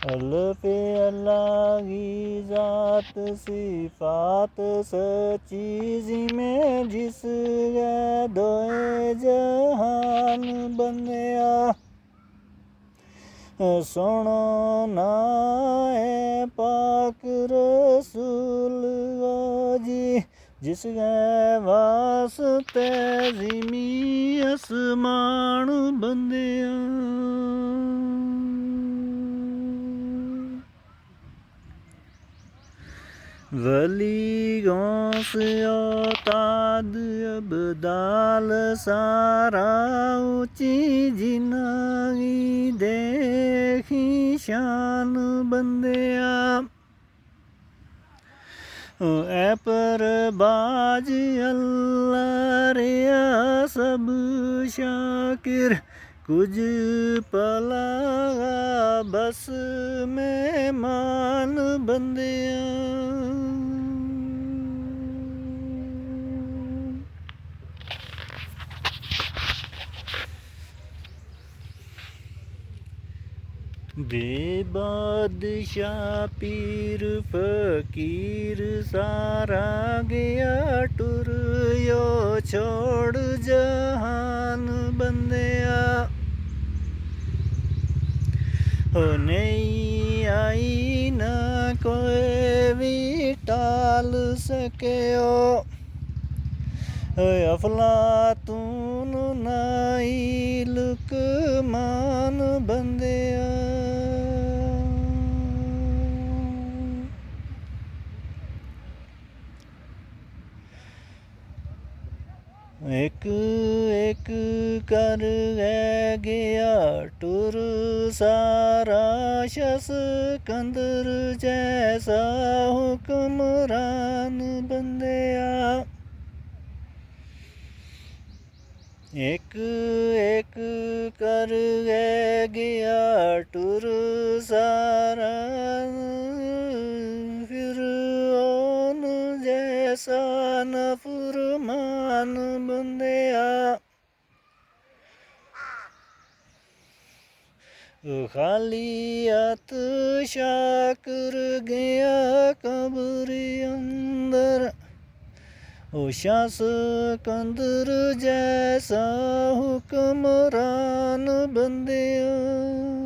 अल्फ़ अल्लाह की ज़ात सिफ़ात सच्ची जिमें जिस गए दोए जहान बंदिया सुनो नाए पाक रसूल जी जिस गए वास्ते ज़िमी असमान बंदिया वली गौस औताद अबदाल सारा ऊँची जिनागी देखी शान बंदिया ए पर बाज अल्लाह रिया सब शाकिर कुछ पला बस मेहमान बंदिया बेबादशाह पीर फकीर सारा गया टुर यो छोड़ जहान बंदिया हो नहीं आई ना कोई भी टाल सके अफलातून नाई लुकमान बंदिया एक एक कर गया टुर सारा शस कंदर जैसा हुक्मरान बंदिया एक एक कर गया टुर सारा फिरौन जैसा नफरमान बंदिया खालियत शाकर गया कब्र अंदर शास कंदर जैसा हुक्मरान बंदिया